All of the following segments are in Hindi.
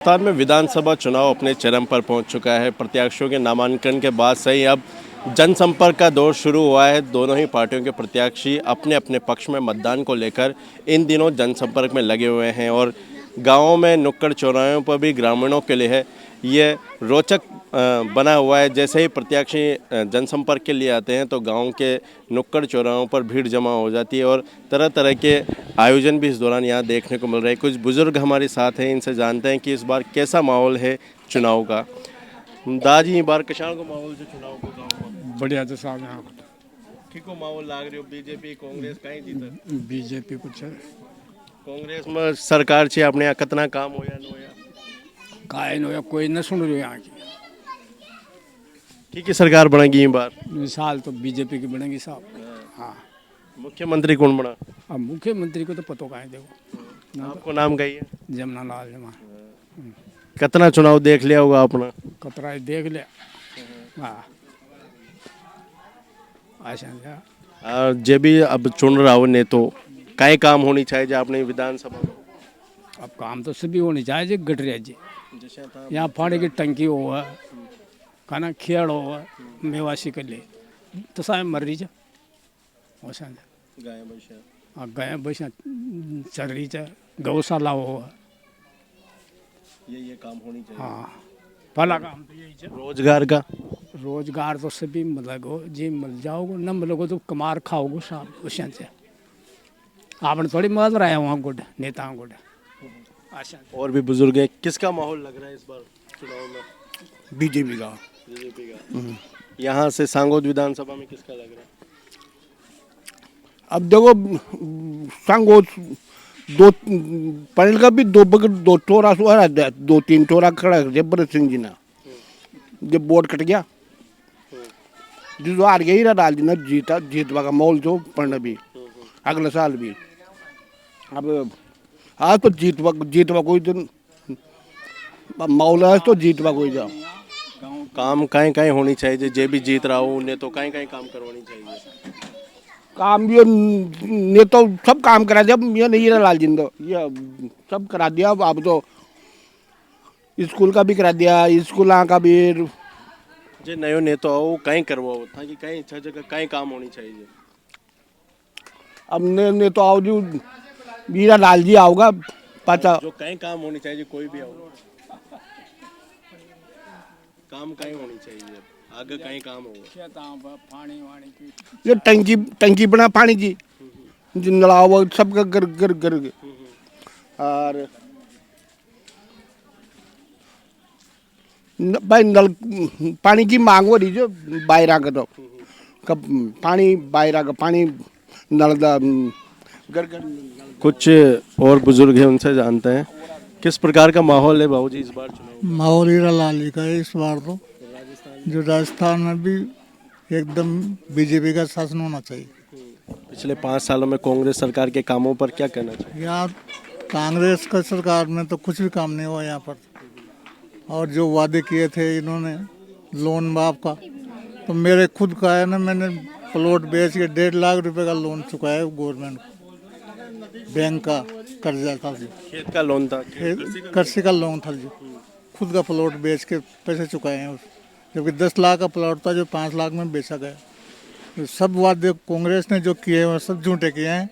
राजस्थान में विधानसभा चुनाव अपने चरम पर पहुंच चुका है। प्रत्याशियों के नामांकन के बाद से ही अब जनसंपर्क का दौर शुरू हुआ है। दोनों ही पार्टियों के प्रत्याशी अपने अपने पक्ष में मतदान को लेकर इन दिनों जनसंपर्क में लगे हुए हैं और गांवों में नुक्कड़ चौराहों पर भी ग्रामीणों के लिए ये रोचक बना हुआ है। जैसे ही प्रत्याशी जनसंपर्क के लिए आते हैं तो गांव के नुक्कड़ चौराहों पर भीड़ जमा हो जाती है और तरह तरह के आयोजन भी इस दौरान यहाँ देखने को मिल रहे हैं। कुछ बुजुर्ग हमारे साथ हैं, इनसे जानते हैं कि इस बार कैसा माहौल है चुनाव का। दाजी इस बार किसान को माहौल से चुनाव को गाँव में बढ़िया तो साहब यहाँ ठीको माहौल लाग रही हो। बीजेपी कांग्रेस कहीं जीते बीजेपी कुछ कांग्रेस में सरकार से अपने यहाँ कितना काम होया न होया काय नो या कोई न सुन रही यहाँ की सरकार बनेगी इस बार। इस साल तो बीजेपी की बनेगी साहब। हाँ मुख्यमंत्री कौन बना अब मुख्यमंत्री को तो पतो का है, देखो आपको नाम कही है जमुना लाल जमा कितना चुनाव देख लिया होगा अपना कतरा देख लिया। हाँ ऐसा और जे भी अब चुन रहा हो ने तो कई काम होनी चाहिए जो आपने विधानसभा में। अब काम तो सभी होनी चाहिए जी गटरिया जी यहाँ पानी की टंकी हो खाना खेड़ हो मेवासी के लिए तो साहब मर रही जा वैसा गाय भैंसा चल रही जा गौशाला हो ये काम होनी चाहिए। हाँ पहला काम तो यही है। रोजगार तो सभी मिलेगो जी मिल जाओगे न मिलोगे तो कमार खाओगे साहब उस से आपने थोड़ी मदद रहा है वहाँ गुड नेताओं गुड। अच्छा और भी बुजुर्ग हैं, किसका माहौल लग रहा है इस बार चुनाव में। बीजेपी का यहाँ से सांगोद विधानसभा में किसका लग रहा है। अब देखो सांगोद दो पहले का भी दो टोरा दो तीन टोरा खड़ा जबरदस्त सिंह जी ना जब वोट कट गया जो हार गया ही डाल दी ना जीतवा का माहौल जो पढ़ना भी अगले साल भी। अब आज तो जीतवा कोई तो माहौल है तो जीतवा कोई जाओ काम कहीं कहीं होनी चाहिए। जे भी जीत रहा हो उन्हें तो कहीं कहीं काम करवानी चाहिए। काम भी ने तो सब काम करा दिया ये नहीं लाल जिंदो ये सब करा दिया। अब तो स्कूल का भी करा दिया स्कूल का भी जे नयो नेता हो कहीं करवाओ ताकि कहीं अच्छा जगह कहीं काम होनी चाहिए। अब ने तो आओ जो वीरा लाल जी आओगा पता जो कहीं काम होनी चाहिए कोई भी आओ काम कहीं होनी चाहिए आगे कहीं काम होगा। पानी वाणी की ये टंकी बना पानी की जो नलाओ सबका गर गर गर और भाई नल पानी की मांग हो रही जो बाहर का तो कब पानी बाहर का पानी नल गर गर। कुछ और बुजुर्ग हैं उनसे जानते हैं किस प्रकार का माहौल है बाबूजी इस बार चुनाव। माहौल हीरा लाल जी का है इस बार तो जो राजस्थान में भी एकदम बीजेपी का शासन होना चाहिए। पिछले 5 सालों में कांग्रेस सरकार के कामों पर क्या कहना चाहिए। यहाँ कांग्रेस का सरकार में तो कुछ भी काम नहीं हुआ यहाँ पर और जो वादे किए थे इन्होंने लोन माफ का तो मेरे खुद का है ना मैंने प्लॉट बेच के 1.5 लाख रुपए का लोन चुकाया है गवर्नमेंट को बैंक का कर्जा था जी खेत का लोन था कृषि का लोन था जी खुद का प्लॉट बेच के पैसे चुकाए हैं जबकि 10 लाख का प्लॉट था जो 5 लाख में बेचा गया। तो सब वादे कांग्रेस ने जो किए हैं सब झूठे किए हैं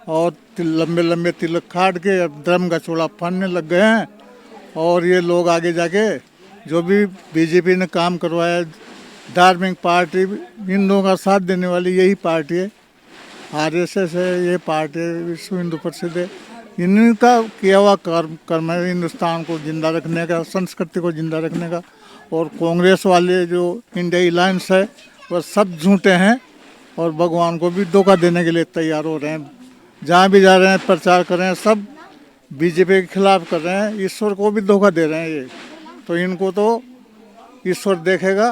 और लंबे लंबे तिलक काट के धर्म का चोला फाड़ने लग गए हैं। और ये लोग आगे जाके जो भी बीजेपी ने काम करवाया धार्मिक पार्टी इन लोगों का साथ देने वाली यही पार्टी है आरएसएस है ये पार्टी विश्व हिंदू परिषद है। इनका किया हुआ कर्म है हिंदुस्तान को जिंदा रखने का संस्कृति को जिंदा रखने का। और कांग्रेस वाले जो इंडिया अलायंस है वह सब झूठे हैं और भगवान को भी धोखा देने के लिए तैयार हो रहे हैं। जहाँ भी जा रहे हैं प्रचार कर रहे हैं सब बीजेपी के खिलाफ कर रहे हैं ईश्वर को भी धोखा दे रहे हैं ये तो इनको तो ईश्वर देखेगा।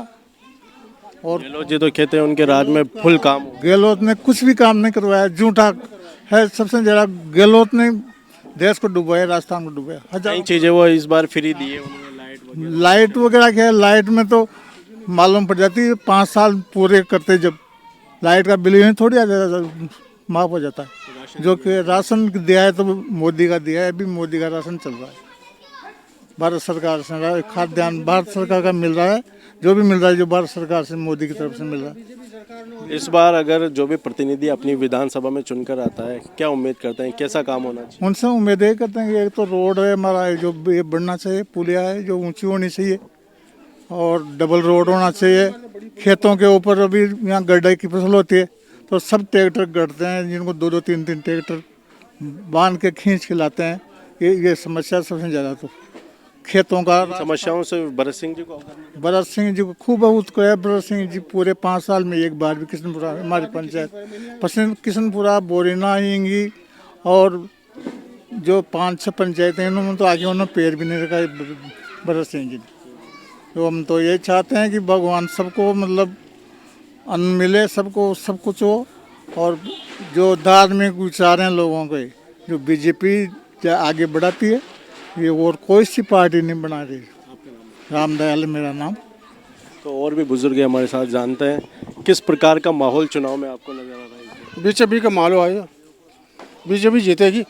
और गहलोत जी तो कहते हैं उनके राज में फुल काम हो। गहलोत ने कुछ भी काम नहीं करवाया झूठा है सबसे ज़्यादा गहलोत ने देश को डुबाया राजस्थान को डुबाया। कई चीजें वो इस बार फ्री दी है उन्होंने लाइट वगैरह क्या है लाइट में तो मालूम पड़ जाती है 5 साल पूरे करते जब लाइट का बिल ही थोड़ी आ जाता माफ हो जाता है। जो कि राशन दिया है तो मोदी का दिया है अभी मोदी का राशन चल रहा है। भारत सरकार से रहा है, खाद्यान्न भारत सरकार का मिल रहा है, जो भी मिल रहा है जो भारत सरकार से मोदी की तरफ से मिल रहा है। इस बार अगर जो भी प्रतिनिधि अपनी विधानसभा में चुनकर आता है, क्या उम्मीद करते हैं, कैसा काम होना चाहिए? उनसे उम्मीद यही करते हैं कि एक तो रोड है हमारा, जो ये बनना चाहिए, पुलिया है जो ऊंची होनी चाहिए, और डबल रोड होना चाहिए। खेतों के ऊपर अभी यहाँ गड्ढे की फसल होती है तो सब ट्रैक्टर गढ़ते हैं, जिनको 2-2 3-3 ट्रैक्टर बांध के खींच के लाते हैं। ये समस्या सबसे ज़्यादा तो खेतों का। समस्याओं से भरत सिंह जी को अवगत भरत सिंह जी को खूब अवगत कराया। भरत सिंह जी पूरे 5 साल में एक बार भी किशनपुरा हमारी पंचायत किशनपुरा, बोरीना, हिंगी और जो 5-6 पंचायतें हैं उन्होंने तो आगे उन्होंने पैर भी नहीं रखा भरत सिंह जी ने। तो हम तो ये चाहते हैं कि भगवान सबको मतलब अन्न मिले, सबको सब कुछ हो, और जो धार्मिक विचार हैं लोगों के, जो बीजेपी आगे बढ़ाती है, ये और कोई सी पार्टी नहीं बना रही। रामदयाल मेरा नाम। तो और भी बुजुर्ग हैं हमारे साथ, जानते हैं किस प्रकार का माहौल चुनाव में आपको नजर आ रहा है? बीजेपी का माहौल आएगा, बीजेपी जीतेगी।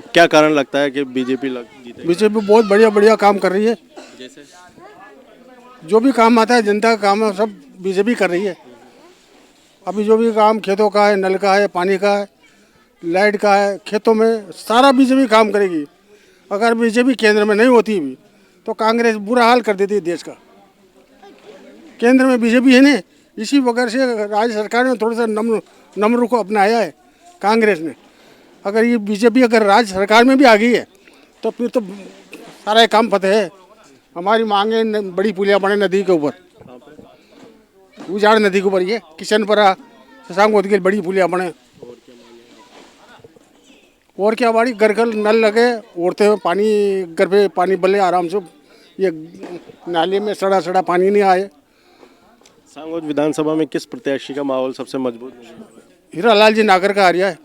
क्या कारण लगता है कि बीजेपी जीतेगी? बीजेपी बहुत बढ़िया बढ़िया काम कर रही है। जैसे जो भी काम आता है जनता का काम है सब बीजेपी कर रही है। अभी जो भी काम खेतों का है, नल का है, पानी का है, लाइट का है, खेतों में सारा बीजेपी काम करेगी। अगर बीजेपी केंद्र में नहीं होती भी तो कांग्रेस बुरा हाल कर देती है देश का। केंद्र में बीजेपी है ना, इसी वजह से राज्य सरकार ने थोड़ा सा नम्र को अपनाया है कांग्रेस ने। अगर ये बीजेपी अगर राज्य सरकार में भी आ गई है तो फिर तो सारा काम फतेह है। हमारी मांग है बड़ी पुलिया बने नदी के ऊपर, उजाड़ नदी के ऊपर, ये किशनपुरा शशांक के बड़ी पुलिया बने। और क्या बड़ी घर घर नल लगे, औरतें पानी घर पे पानी बले आराम से, ये नाले में सड़ा सड़ा पानी नहीं आए। सांगोद विधानसभा में किस प्रत्याशी का माहौल सबसे मजबूत नजर आ रहा है? हीरालाल जी नागर का आ रहा है।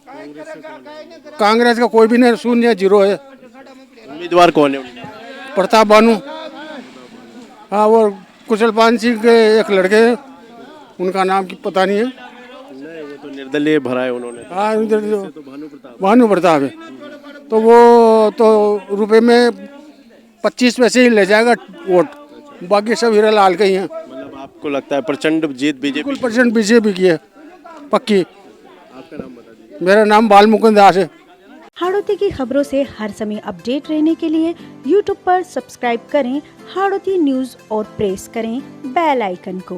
कांग्रेस का कोई भी नहीं, शून्य, जीरो है। उम्मीदवार कौन है उनका? प्रताप बानू, हाँ, वो कुशल पान सिंह के एक लड़के हैं, उनका नाम की पता नहीं है। नहीं, वो तो निर्दलीय भरा है उन्होंने। हाँ, इधर जो तो भानु प्रताप है, तो वो तो रुपए में 25 पैसे ही ले जाएगा वोट, बाकी सब हीरालाल के ही हैं। मतलब आपको लगता है प्रचंड जीत बीजेपी? 100% बीजेपी की है, पक्की। आपका नाम बता दीजिए। मेरा नाम बालमुकुंद दास है। हाड़ौती की खबरों से हर समय अपडेट रहने के लिए YouTube पर सब्सक्राइब करें हाड़ौती न्यूज़ और प्रेस करें बेल आइकन को।